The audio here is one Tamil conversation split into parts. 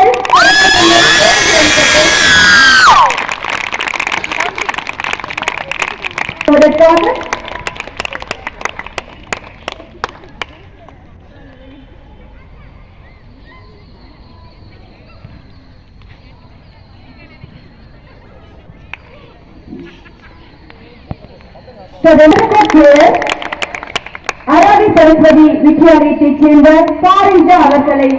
மாணவர்கள் அதற்காக அராவி சரஸ்வதி வித்யாலயத்தைச் சேர்ந்த பாரிஜா அவர்களை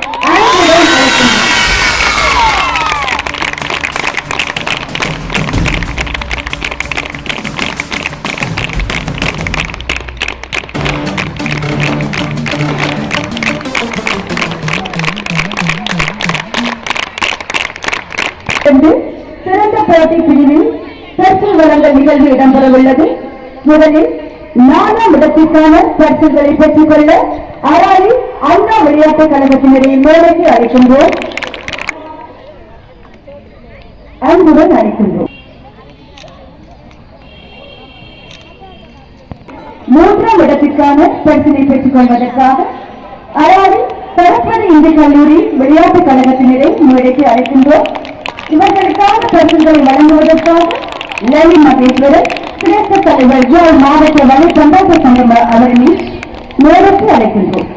சிறந்த போட்டி பிரிவில் பரிசு வழங்கல் நிகழ்வு இடம்பெறவுள்ளது. முதலில் 4ஆம் இடத்திற்கான பரிசுகளை பெற்றுக் கொள்ள அராலி அண்ணா விளையாட்டுக் கழகத்தினரை மேடைக்கு அழைக்கின்றோம். அன்புடன் அழைக்கின்றோம். 3ஆம் இடத்திற்கான பரிசினை பெற்றுக் கொள்வதற்காக அராலி சரஸ்வதி இந்து கல்லூரி விளையாட்டுக் கழகத்தினரை மேடைக்கு அழைக்கின்றோம். இவர்களுக்கான பரிசுகளை வழங்குவதற்காக லலி மகேஸ்வரன் சிரேஷ்ட தலைவர் ஜாழ் மாவட்ட வலை சந்தோஷ சங்கம் அவர்களை மேடைக்கு அழைக்கின்றோம்.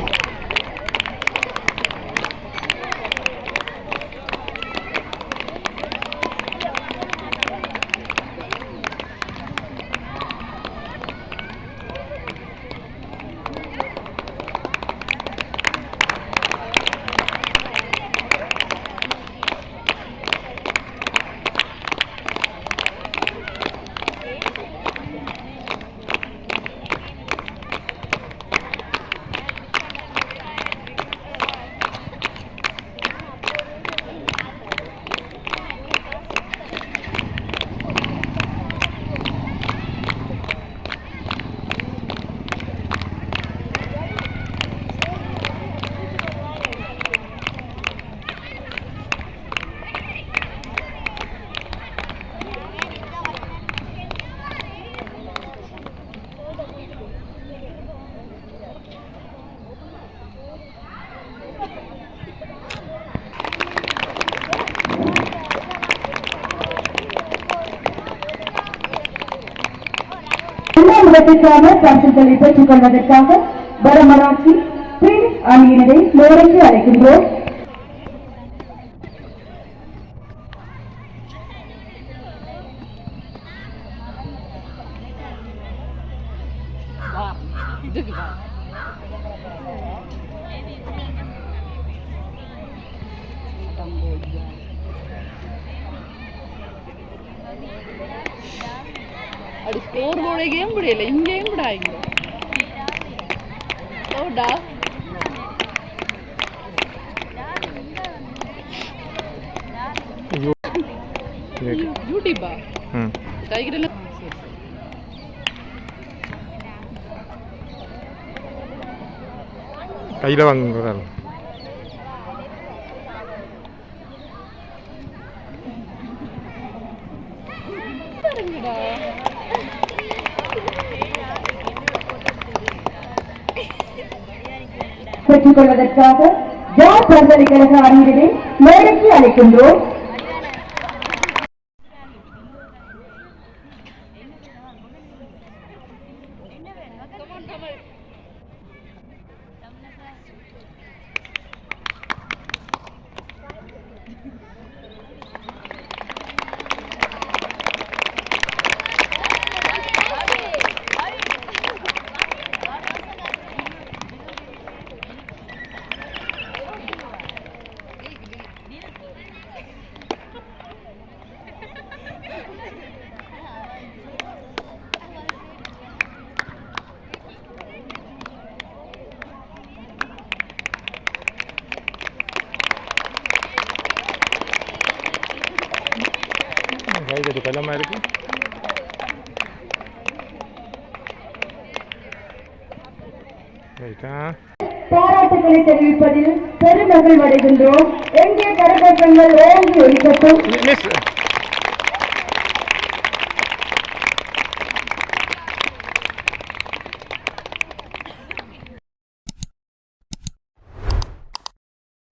இடத்திற்கான பரிசுகளை பெற்றுக் கொள்வதற்காக வடமராட்சி அணியினரை மேடைக்கு அழைக்கின்றோம். அது ஸ்கோர் போர்டே முடியல இங்கேயும் விடாங்க ஓடா யூடியூபா டைகர்ல கையில வாங்குறாங்க பெற்றுக் கொள்வதற்காக ஜாழ் பல்கலைக்கழக அணியினரை மேடைக்கு அழைக்கின்றோம். பாராட்டுகளை தெரிவிப்பதில் பெருமகிழ்வு அடைகின்றோம். எங்கே கரகோஷங்கள் ஓங்கி ஒலிக்கட்டும்.